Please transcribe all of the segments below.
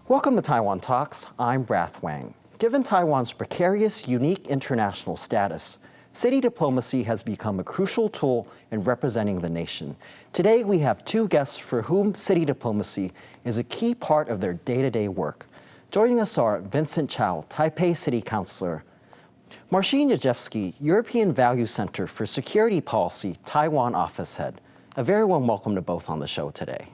Welcome to Taiwan Talks. I'm Brath Wang. Given Taiwan's precarious, unique international status, city diplomacy has become a crucial tool in representing the nation. Today, we have two guests for whom city diplomacy is a key part of their day-to-day work. Joining us are Vincent Chao, Taipei City Councilor, Marcin Jerzewski, European Value Center for Security Policy, Taiwan Office Head. A very warm welcome to both on the show today.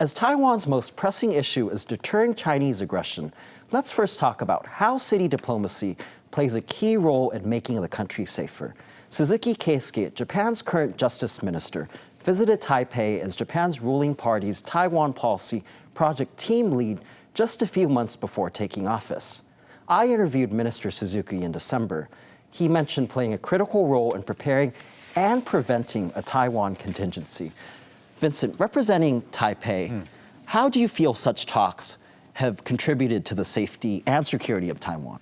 As Taiwan's most pressing issue is deterring Chinese aggression, let's first talk about how city diplomacy plays a key role in making the country safer. Suzuki Keisuke, Japan's current Justice Minister, visited Taipei as Japan's ruling party's Taiwan Policy Project Team Lead just a few months before taking office. I interviewed Minister Suzuki in December. He mentioned playing a critical role in preparing and preventing a Taiwan contingency. Vincent, representing Taipei, how do you feel such talks have contributed to the safety and security of Taiwan?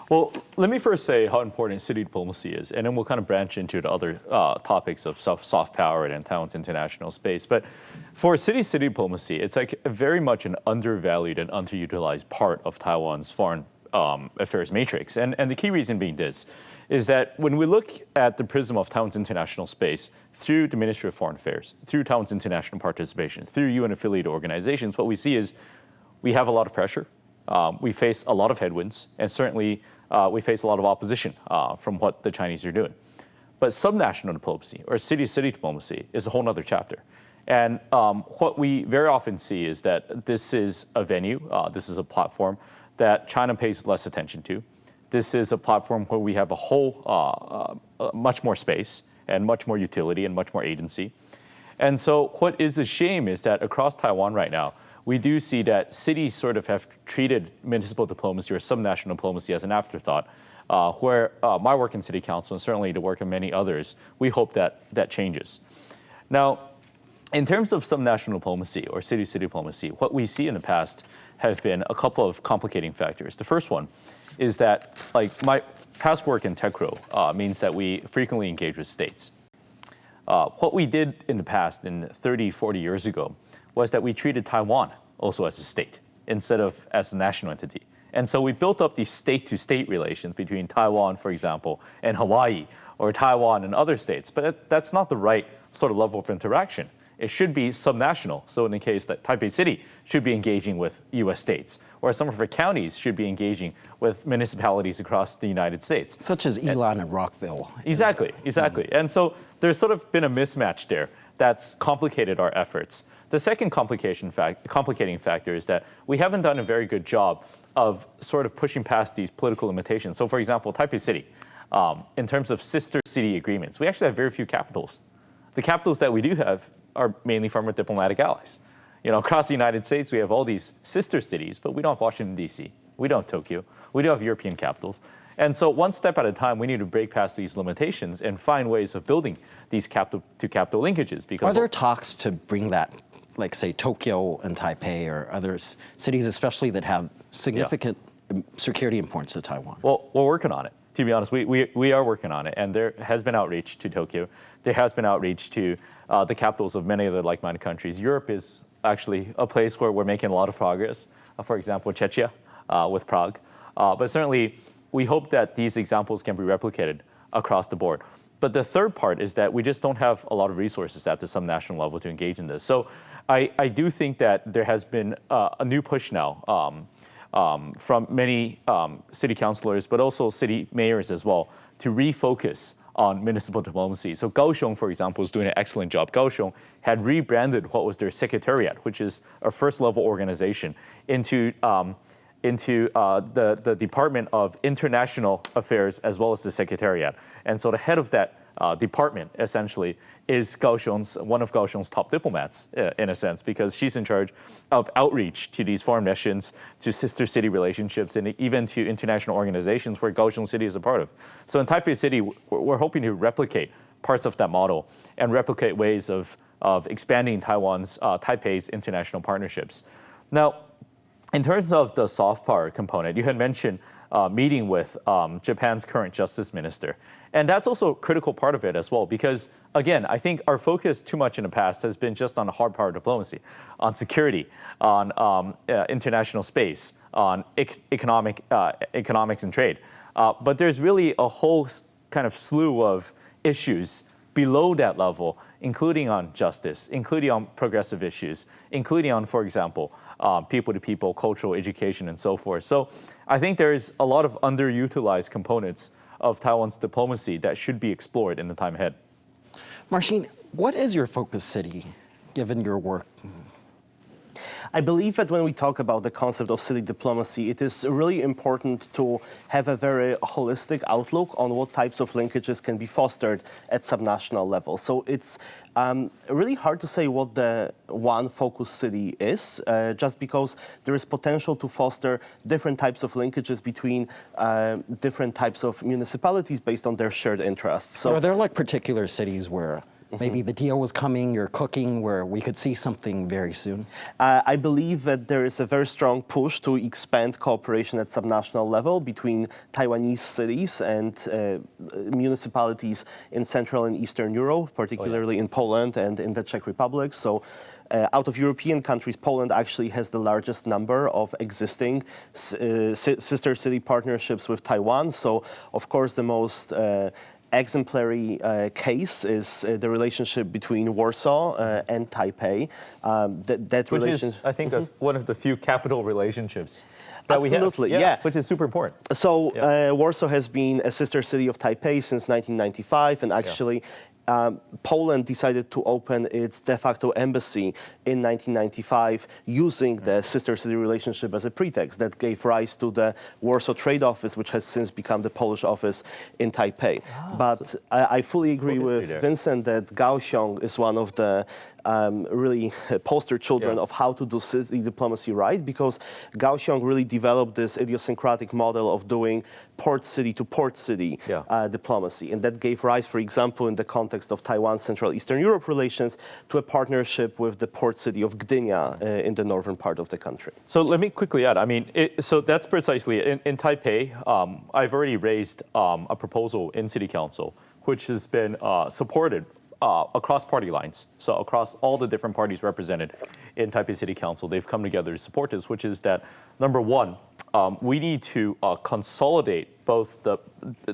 Well, let me first say how important city diplomacy is, and then we'll kind of branch into the other topics of soft power and Taiwan's international space. But for city diplomacy, it's like very much an undervalued and underutilized part of Taiwan's foreign affairs matrix. And the key reason being this is that when we look at the prism of Taiwan's international space through the Ministry of Foreign Affairs, through Taiwan's international participation, through UN-affiliated organizations, what we see is we have a lot of pressure. We face a lot of headwinds, and certainly we face a lot of opposition from what the Chinese are doing. But subnational diplomacy, or city diplomacy, is a whole other chapter. And what we very often see is that this is a venue, this is a platform that China pays less attention to. This is a platform where we have a whole, much more space and much more utility and much more agency. And so what is a shame is that across Taiwan right now, we do see that cities sort of have treated municipal diplomacy or subnational diplomacy as an afterthought, where my work in city council and certainly the work of many others, we hope that that changes. Now, in terms of subnational diplomacy or city diplomacy, what we see in the past have been a couple of complicating factors. The first one is that, like, my past work in TechRo means that we frequently engage with states. What we did in the past, in 30, 40 years ago, was that we treated Taiwan also as a state instead of as a national entity. And so we built up these state-to-state relations between Taiwan, for example, and Hawaii, or Taiwan and other states. But that's not the right sort of level of interaction. It should be subnational. So in the case that Taipei City should be engaging with US states, or some of our counties should be engaging with municipalities across the United States. Such as Elan and Rockville. Exactly. And so there's sort of been a mismatch there that's complicated our efforts. The second complicating factor is that we haven't done a very good job of sort of pushing past these political limitations. So for example, Taipei City, in terms of sister city agreements, we actually have very few capitals. The capitals that we do have are mainly from our diplomatic allies. You know, across the United States, we have all these sister cities, but we don't have Washington, D.C. We don't have Tokyo. We don't have European capitals. And so one step at a time, we need to break past these limitations and find ways of building these capital-to-capital linkages. Because are there talks to bring that, like, say, Tokyo and Taipei or other cities, especially that have significant security importance to Taiwan? Well, we're working on it. To be honest, we are working on it, and there has been outreach to Tokyo. There has been outreach to the capitals of many other like-minded countries. Europe is actually a place where we're making a lot of progress. For example, Czechia with Prague. But certainly, we hope that these examples can be replicated across the board. But the third part is that we just don't have a lot of resources at the subnational level to engage in this. So I do think that there has been a new push now from many city councilors, but also city mayors as well, to refocus on municipal diplomacy. So Kaohsiung, for example, is doing an excellent job. Kaohsiung had rebranded what was their secretariat, which is a first-level organization, into the Department of International Affairs as well as the Secretariat. And so the head of that department, essentially, is one of Kaohsiung's top diplomats, in a sense, because she's in charge of outreach to these foreign missions, to sister city relationships, and even to international organizations where Kaohsiung City is a part of. So in Taipei City, we're hoping to replicate parts of that model and replicate ways of expanding Taipei's international partnerships. Now, in terms of the soft power component, you had mentioned meeting with Japan's current justice minister. And that's also a critical part of it as well, because again, I think our focus too much in the past has been just on hard power diplomacy, on security, on international space, on economics and trade. But there's really a whole kind of slew of issues below that level, including on justice, including on progressive issues, including on, for example, people-to-people, cultural education, and so forth. So I think there's a lot of underutilized components of Taiwan's diplomacy that should be explored in the time ahead. Marcin, what is your focus city, given your work? I believe that when we talk about the concept of city diplomacy, it is really important to have a very holistic outlook on what types of linkages can be fostered at subnational level. So it's really hard to say what the one focus city is, just because there is potential to foster different types of linkages between different types of municipalities based on their shared interests. So are there like particular cities where maybe the deal was coming, you're cooking, where we could see something very soon? I believe that there is a very strong push to expand cooperation at subnational level between Taiwanese cities and municipalities in Central and Eastern Europe, particularly in Poland and in the Czech Republic. So out of European countries, Poland actually has the largest number of existing sister city partnerships with Taiwan. So, of course, the most exemplary case is the relationship between Warsaw and Taipei. Which is, I think, one of the few capital relationships that Absolutely, we have. yeah. Which is super important. So Warsaw has been a sister city of Taipei since 1995, and actually Poland decided to open its de facto embassy in 1995 using the sister city relationship as a pretext that gave rise to the Warsaw Trade Office, which has since become the Polish office in Taipei. But I fully agree with Vincent that Kaohsiung is one of the really poster children of how to do city diplomacy right, because Kaohsiung really developed this idiosyncratic model of doing port city to port city diplomacy. And that gave rise, for example, in the context of Taiwan Central Eastern Europe relations, to a partnership with the port city of Gdynia in the northern part of the country. So let me quickly add, I mean, so that's precisely, in Taipei, I've already raised a proposal in City Council, which has been supported across party lines. So across all the different parties represented in Taipei City Council, they've come together to support this, which is that, number one, we need to consolidate both the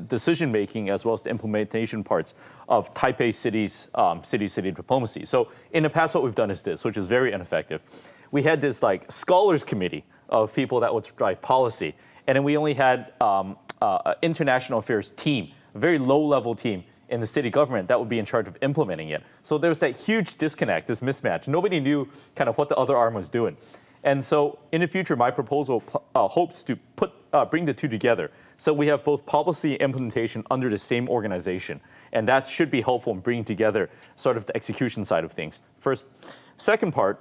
decision-making as well as the implementation parts of Taipei City's city diplomacy. So in the past, what we've done is this, which is very ineffective. We had this like scholars committee of people that would drive policy, and then we only had an international affairs team, a very low-level team in the city government that would be in charge of implementing it. So there was that huge disconnect, this mismatch. Nobody knew kind of what the other arm was doing. And so in the future, my proposal hopes to bring the two together. So we have both policy and implementation under the same organization. And that should be helpful in bringing together sort of the execution side of things. First. Second part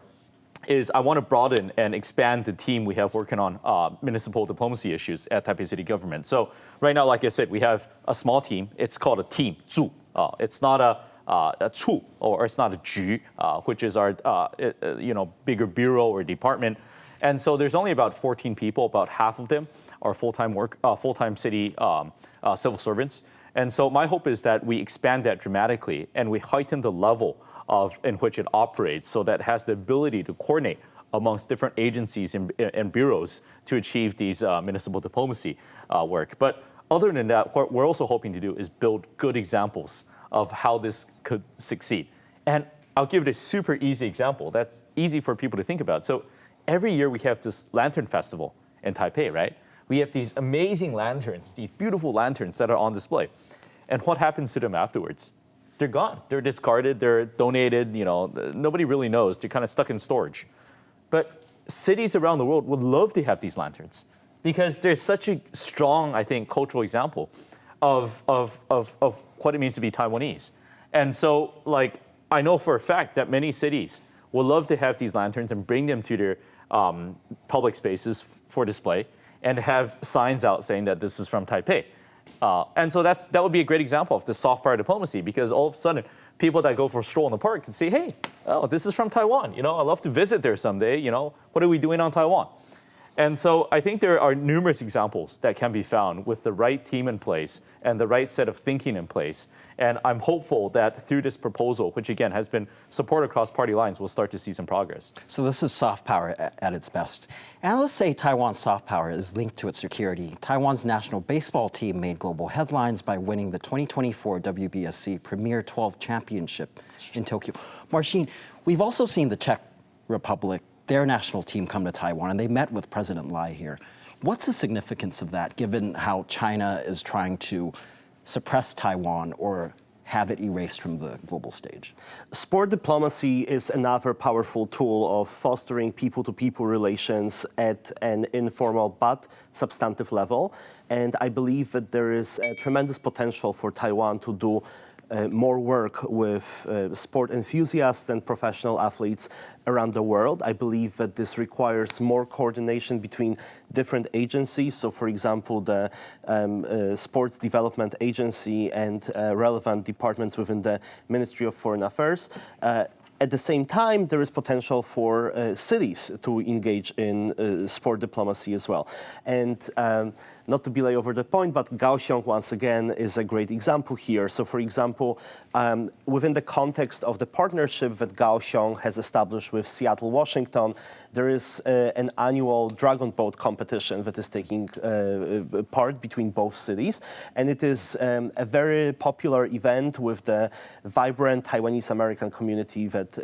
is I want to broaden and expand the team we have working on municipal diplomacy issues at Taipei City government. So right now, like I said, we have a small team. It's called a team, 组. It's not a 处, or it's not a 局, which is our bigger bureau or department. And so there's only about 14 people. About half of them are full-time city civil servants. And so my hope is that we expand that dramatically and we heighten the level in which it operates, so that it has the ability to coordinate amongst different agencies and bureaus to achieve these municipal diplomacy work. But other than that, what we're also hoping to do is build good examples of how this could succeed. And I'll give it a super easy example that's easy for people to think about. So every year we have this lantern festival in Taipei, right? We have these amazing lanterns, these beautiful lanterns that are on display. And what happens to them afterwards? They're gone. They're discarded. They're donated. Nobody really knows. They're kind of stuck in storage. But cities around the world would love to have these lanterns because there's such a strong, I think, cultural example of what it means to be Taiwanese. And so, like, I know for a fact that many cities would love to have these lanterns and bring them to their public spaces for display and have signs out saying that this is from Taipei. And so that would be a great example of the soft power diplomacy, because all of a sudden, people that go for a stroll in the park can say, hey, this is from Taiwan. I'd love to visit there someday. What are we doing on Taiwan? And so I think there are numerous examples that can be found with the right team in place and the right set of thinking in place. And I'm hopeful that through this proposal, which again has been supported across party lines, we'll start to see some progress. So this is soft power at its best. Analysts say Taiwan's soft power is linked to its security. Taiwan's national baseball team made global headlines by winning the 2024 WBSC Premier 12 Championship in Tokyo. Marcin, we've also seen the Czech Republic, their national team, come to Taiwan, and they met with President Lai here. What's the significance of that, given how China is trying to suppress Taiwan or have it erased from the global stage? Sport diplomacy is another powerful tool of fostering people-to-people relations at an informal but substantive level. And I believe that there is a tremendous potential for Taiwan to do more work with sport enthusiasts and professional athletes around the world. I believe that this requires more coordination between different agencies. So, for example, the Sports Development Agency and relevant departments within the Ministry of Foreign Affairs. At the same time, there is potential for cities to engage in sport diplomacy as well. And not to belay over the point, but Kaohsiung, once again, is a great example here. So, for example, within the context of the partnership that Kaohsiung has established with Seattle, Washington, there is an annual dragon boat competition that is taking part between both cities. And it is a very popular event with the vibrant Taiwanese American community that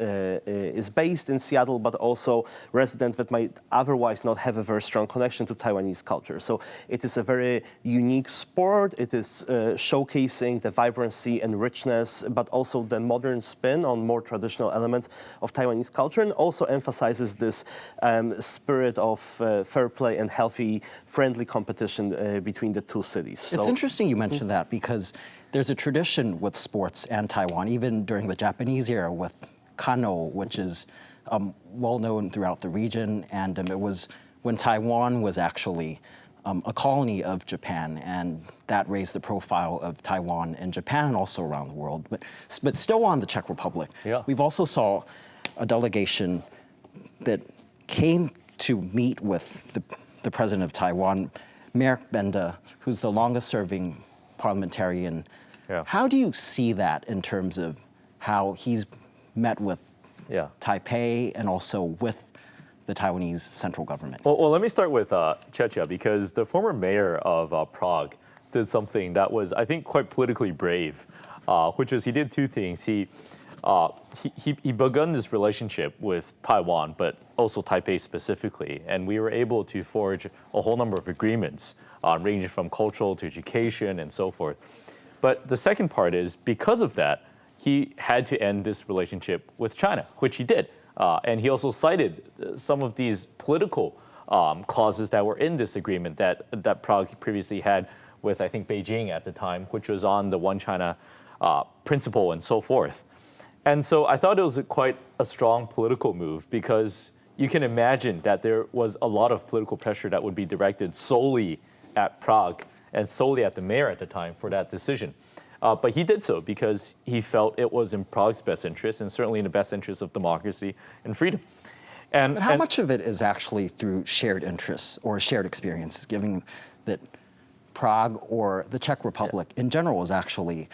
is based in Seattle, but also residents that might otherwise not have a very strong connection to Taiwanese culture. So it is a very unique sport. It is showcasing the vibrancy and richness, but also the modern spin on more traditional elements of Taiwanese culture, and also emphasizes this spirit of fair play and healthy, friendly competition between the two cities. It's interesting you mentioned that, because there's a tradition with sports and Taiwan, even during the Japanese era with Kano, which is well known throughout the region. And it was when Taiwan was actually a colony of Japan, and that raised the profile of Taiwan in Japan and also around the world. But still on the Czech Republic, we've also saw a delegation that came to meet with the president of Taiwan, Merrick Benda, who's the longest-serving parliamentarian. How do you see that in terms of how he's met with Taipei and also with the Taiwanese central government? Well, let me start with Czechia, because the former mayor of Prague did something that was, I think, quite politically brave, which is he did two things. He begun this relationship with Taiwan, but also Taipei specifically, and we were able to forge a whole number of agreements, ranging from cultural to education and so forth. But the second part is, because of that, he had to end this relationship with China, which he did. And he also cited some of these political clauses that were in this agreement that Prague previously had with, I think, Beijing at the time, which was on the One China principle and so forth. And so I thought it was quite a strong political move, because you can imagine that there was a lot of political pressure that would be directed solely at Prague and solely at the mayor at the time for that decision. But he did so because he felt it was in Prague's best interest, and certainly in the best interest of democracy and freedom. But how much of it is actually through shared interests or shared experiences, given that Prague or the Czech Republic in general is actually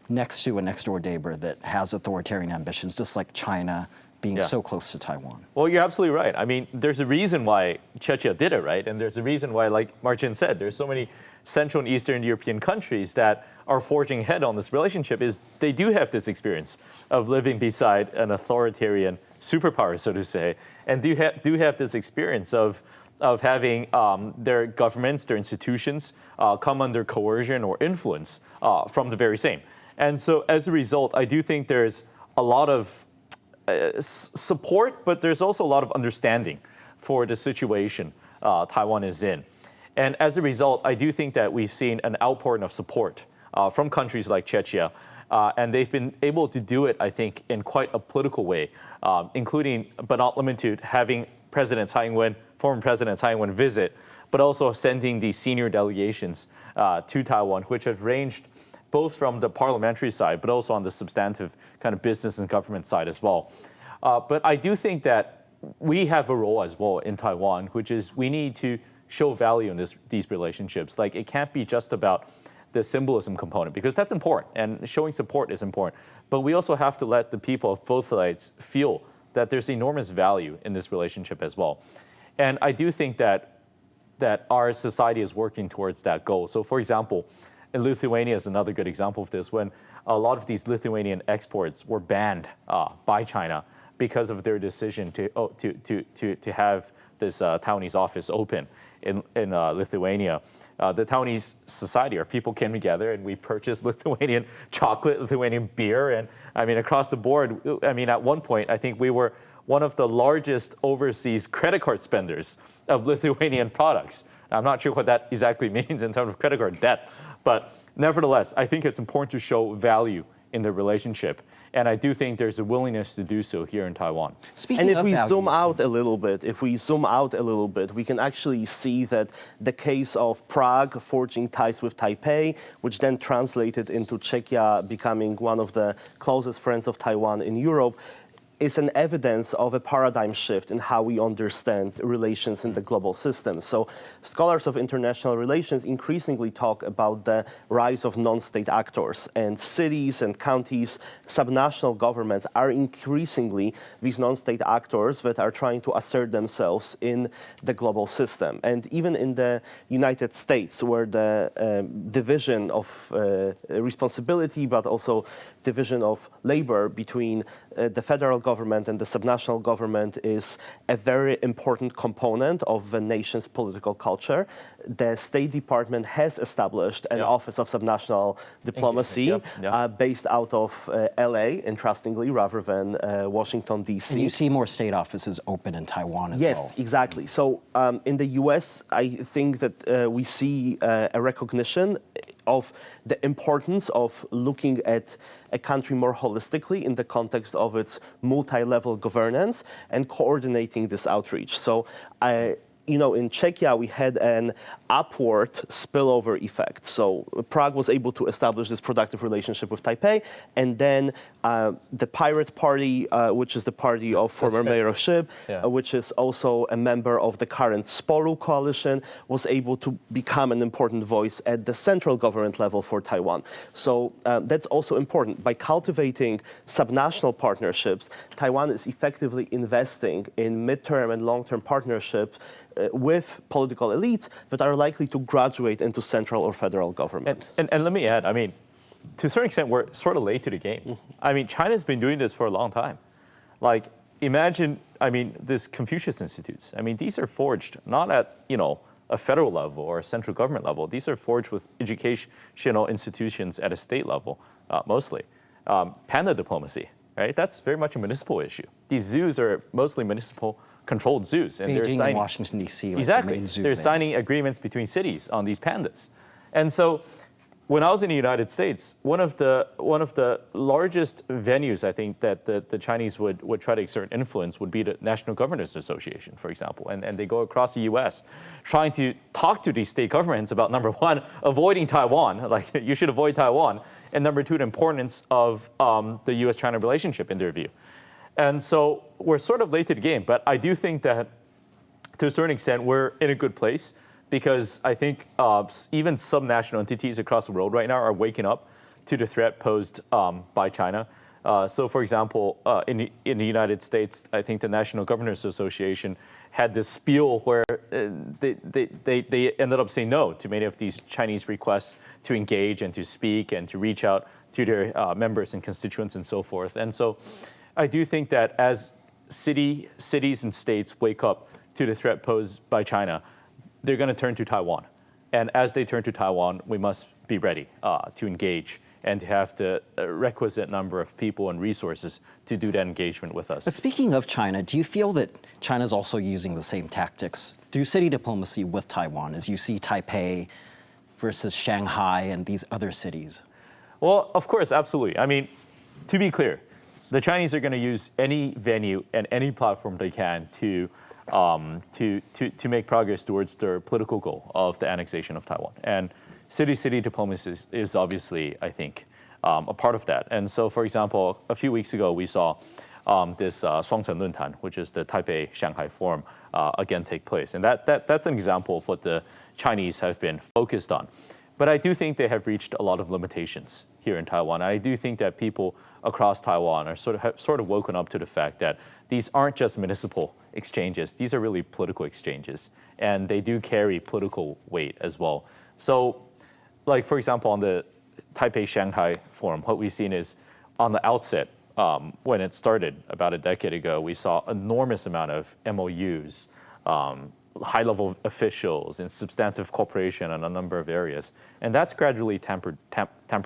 next to a next-door neighbor that has authoritarian ambitions, just like China being so close to Taiwan? Well, you're absolutely right. I mean, there's a reason why Czechia did it, right? And there's a reason why, like Marcin said, there's so many Central and Eastern European countries that are forging ahead on this relationship, is they do have this experience of living beside an authoritarian superpower, so to say, and do have this experience of having their governments, their institutions come under coercion or influence from the very same. And so as a result, I do think there's a lot of support, but there's also a lot of understanding for the situation Taiwan is in. And as a result, I do think that we've seen an outpouring of support from countries like Czechia, and they've been able to do it, I think, in quite a political way, including, but not limited to, having former President Tsai Ing-wen visit, but also sending these senior delegations to Taiwan, which have ranged both from the parliamentary side, but also on the substantive kind of business and government side as well. But I do think that we have a role as well in Taiwan, which is we need to show value in these relationships. Like, it can't be just about the symbolism component, because that's important, and showing support is important. But we also have to let the people of both sides feel that there's enormous value in this relationship as well. And I do think that our society is working towards that goal. So, for example, in Lithuania is another good example of this, when a lot of these Lithuanian exports were banned by China because of their decision to have this Taiwanese office open in Lithuania. The Taiwanese society, our people came together and we purchased Lithuanian chocolate, Lithuanian beer, and I mean, across the board, I mean, at one point, I think we were one of the largest overseas credit card spenders of Lithuanian products. I'm not sure what that exactly means in terms of credit card debt, but nevertheless, I think it's important to show value in the relationship. And I do think there's a willingness to do so here in Taiwan. Speaking and if of we values, zoom out a little bit, we can actually see that the case of Prague forging ties with Taipei, which then translated into Czechia becoming one of the closest friends of Taiwan in Europe, is an evidence of a paradigm shift in how we understand relations in the global system. So scholars of international relations increasingly talk about the rise of non-state actors, and cities and counties, subnational governments are increasingly these non-state actors that are trying to assert themselves in the global system. And even in the United States, where the division of responsibility, but also division of labor between the federal government and the subnational government is a very important component of the nation's political culture. The State Department has established an Office of Subnational Diplomacy based out of LA, interestingly, rather than Washington, D.C. And you see more state offices open in Taiwan as well. Yes, exactly. So in the U.S., I think that we see a recognition of the importance of looking at a country more holistically in the context of its multi-level governance and coordinating this outreach. So in Czechia, we had an upward spillover effect. So Prague was able to establish this productive relationship with Taipei, and then the Pirate Party, which is the party of former Mayor of Shib, which is also a member of the current Sporu coalition, was able to become an important voice at the central government level for Taiwan. So that's also important. By cultivating subnational partnerships, Taiwan is effectively investing in midterm and long-term partnerships with political elites that are likely to graduate into central or federal government. And let me add, I mean, to a certain extent, we're sort of late to the game. I mean, China's been doing this for a long time. Like, imagine, I mean, these Confucius Institutes. I mean, these are forged not at, a federal level or a central government level. These are forged with educational institutions at a state level, mostly. Panda diplomacy, right? That's very much a municipal issue. These zoos are mostly municipal-controlled zoos, and they're signing Washington D.C. Exactly, they're signing agreements between cities on these pandas, and so when I was in the United States, one of the largest venues I think that the Chinese would try to exert influence would be the National Governors Association, for example, and they go across the U.S. trying to talk to these state governments about, number one, avoiding Taiwan, like you should avoid Taiwan, and number two, the importance of the U.S.-China relationship in their view. And so we're sort of late to the game, but I do think that to a certain extent we're in a good place, because I think even subnational entities across the world right now are waking up to the threat posed by China. So for example, in the United States, I think the National Governors Association had this spiel where they ended up saying no to many of these Chinese requests to engage and to speak and to reach out to their members and constituents and so forth. And so I do think that as cities and states wake up to the threat posed by China, they're going to turn to Taiwan. And as they turn to Taiwan, we must be ready to engage and to have the requisite number of people and resources to do that engagement with us. But speaking of China, do you feel that China's also using the same tactics through city diplomacy with Taiwan as you see Taipei versus Shanghai and these other cities? Well, of course, absolutely. I mean, to be clear, the Chinese are going to use any venue and any platform they can to make progress towards their political goal of the annexation of Taiwan. And city-city diplomacy is obviously, I think, a part of that. And so, for example, a few weeks ago, we saw this 双城论坛, which is the Taipei Shanghai Forum, again take place. And that's an example of what the Chinese have been focused on. But I do think they have reached a lot of limitations here in Taiwan. I do think that people across Taiwan are sort of woken up to the fact that these aren't just municipal exchanges. These are really political exchanges, and they do carry political weight as well. So, like for example, on the Taipei Shanghai Forum, what we've seen is on the outset, when it started about a decade ago, we saw enormous amount of MOUs, high-level officials and substantive cooperation on a number of areas. And that's gradually tempered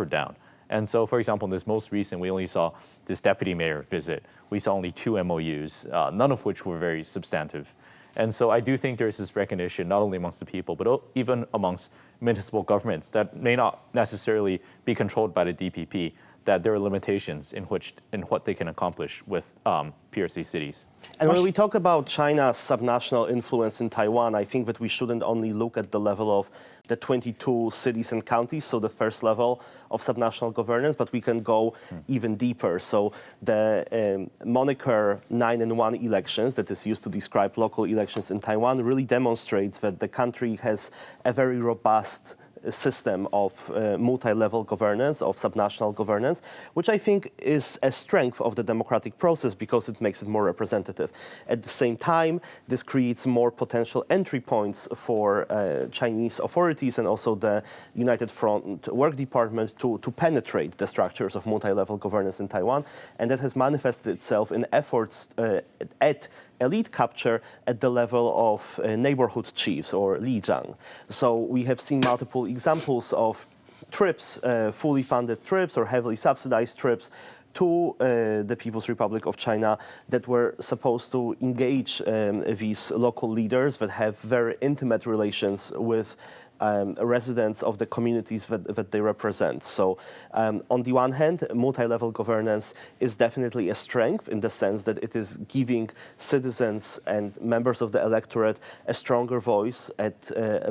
down. And so, for example, in this most recent, we only saw this deputy mayor visit. We saw only 2 MOUs, none of which were very substantive. And so I do think there's this recognition, not only amongst the people, but even amongst municipal governments that may not necessarily be controlled by the DPP, that there are limitations in what they can accomplish with PRC cities. And when we talk about China's subnational influence in Taiwan, I think that we shouldn't only look at the level of the 22 cities and counties, so the first level of subnational governance, but we can go even deeper. So the moniker 9-in-1 elections that is used to describe local elections in Taiwan really demonstrates that the country has a very robust system of multi-level governance, of subnational governance, which I think is a strength of the democratic process because it makes it more representative. At the same time, this creates more potential entry points for Chinese authorities and also the United Front Work Department to penetrate the structures of multi-level governance in Taiwan, and that has manifested itself in efforts at elite capture at the level of neighborhood chiefs or lijiang. So we have seen multiple examples of trips, fully funded trips or heavily subsidized trips to the People's Republic of China that were supposed to engage these local leaders that have very intimate relations with residents of the communities that they represent. So on the one hand, multi-level governance is definitely a strength in the sense that it is giving citizens and members of the electorate a stronger voice at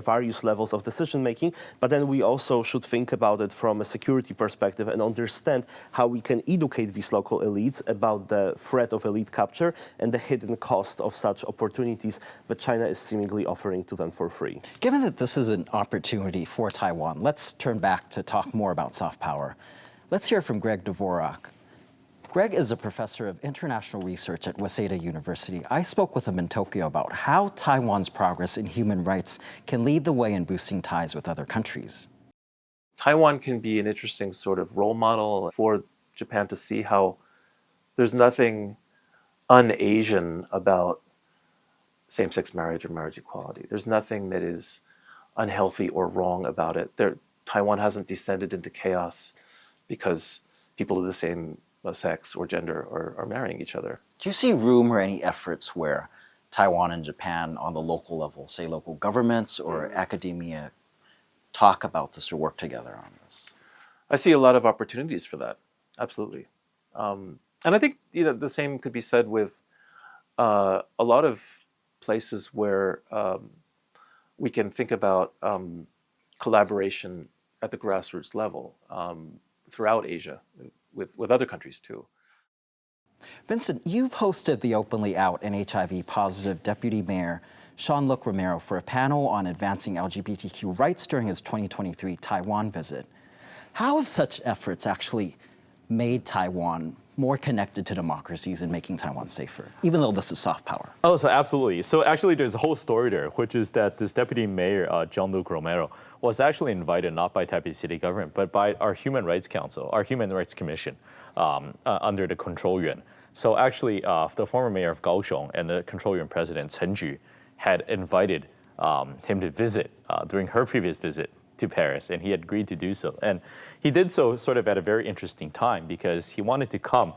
various levels of decision-making. But then we also should think about it from a security perspective and understand how we can educate these local elites about the threat of elite capture and the hidden cost of such opportunities that China is seemingly offering to them for free. Given that this is an opportunity for Taiwan, let's turn back to talk more about soft power. Let's hear from Greg Dvorak. Greg is a professor of international research at Waseda University. I spoke with him in Tokyo about how Taiwan's progress in human rights can lead the way in boosting ties with other countries. Taiwan can be an interesting sort of role model for Japan to see how there's nothing un-Asian about same-sex marriage or marriage equality. There's nothing that is unhealthy or wrong about it. Taiwan hasn't descended into chaos because people of the same sex or gender are marrying each other. Do you see room or any efforts where Taiwan and Japan on the local level, say local governments or academia, talk about this or work together on this? I see a lot of opportunities for that, absolutely. And I think the same could be said with a lot of places where we can think about collaboration at the grassroots level throughout Asia with other countries too. Vincent, you've hosted the openly out and HIV-positive Deputy Mayor Jean-Luc Romero for a panel on advancing LGBTQ rights during his 2023 Taiwan visit. How have such efforts actually made Taiwan more connected to democracies and making Taiwan safer, even though this is soft power? Oh, so absolutely. So actually there's a whole story there, which is that this Deputy Mayor, Jean-Luc Romero, was actually invited not by Taipei City government, but by our Human Rights Council, our Human Rights Commission, under the Control Yuan. So actually, the former mayor of Kaohsiung and the Control Yuan president, Chen Ju, had invited him to visit during her previous visit to Paris, and he had agreed to do so. And he did so sort of at a very interesting time because he wanted to come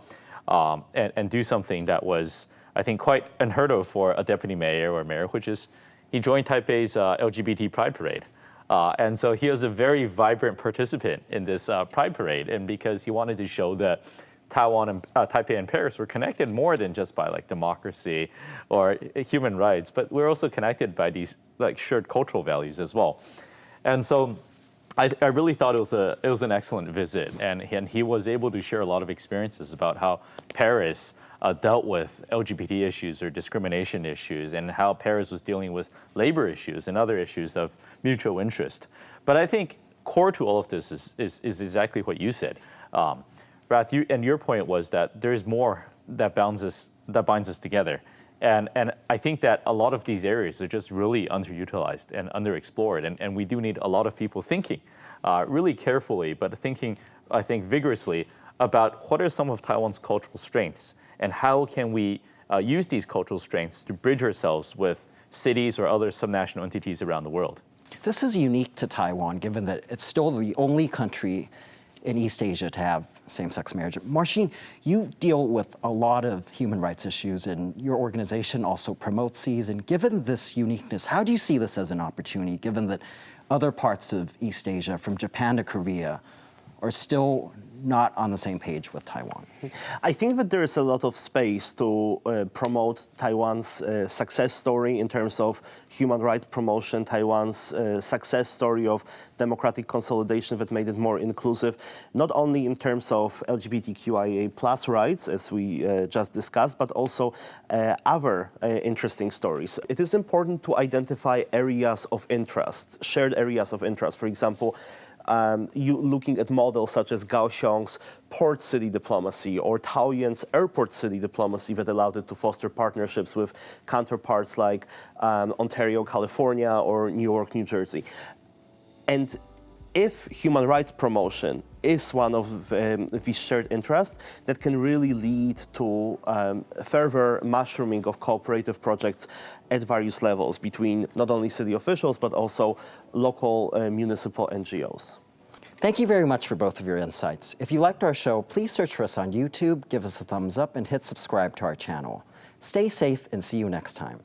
and do something that was, I think, quite unheard of for a deputy mayor or mayor, which is he joined Taipei's LGBT Pride Parade. And so he was a very vibrant participant in this Pride Parade, and because he wanted to show that Taiwan and Taipei and Paris were connected more than just by like democracy or human rights, but we're also connected by these like shared cultural values as well. And so I really thought it was an excellent visit, and he was able to share a lot of experiences about how Paris dealt with LGBT issues or discrimination issues, and how Paris was dealing with labor issues and other issues of mutual interest. But I think core to all of this is exactly what you said. Rath, and your point was that there is more that binds us together. And I think that a lot of these areas are just really underutilized and underexplored. And we do need a lot of people thinking really carefully, but thinking, I think, vigorously about what are some of Taiwan's cultural strengths and how can we use these cultural strengths to bridge ourselves with cities or other subnational entities around the world. This is unique to Taiwan, given that it's still the only country in East Asia to have same-sex marriage. Marcin, you deal with a lot of human rights issues, and your organization also promotes these. And given this uniqueness, how do you see this as an opportunity, given that other parts of East Asia, from Japan to Korea, are still not on the same page with Taiwan? I think that there is a lot of space to promote Taiwan's success story in terms of human rights promotion, Taiwan's success story of democratic consolidation that made it more inclusive, not only in terms of LGBTQIA plus rights, as we just discussed, but also other interesting stories. It is important to identify areas of interest, shared areas of interest. For example, you looking at models such as Kaohsiung's port city diplomacy or Taoyuan's airport city diplomacy that allowed it to foster partnerships with counterparts like Ontario, California, or New York, New Jersey. And if human rights promotion is one of these shared interests, that can really lead to further mushrooming of cooperative projects at various levels between not only city officials, but also local municipal NGOs. Thank you very much for both of your insights. If you liked our show, please search for us on YouTube, give us a thumbs up, and hit subscribe to our channel. Stay safe and see you next time.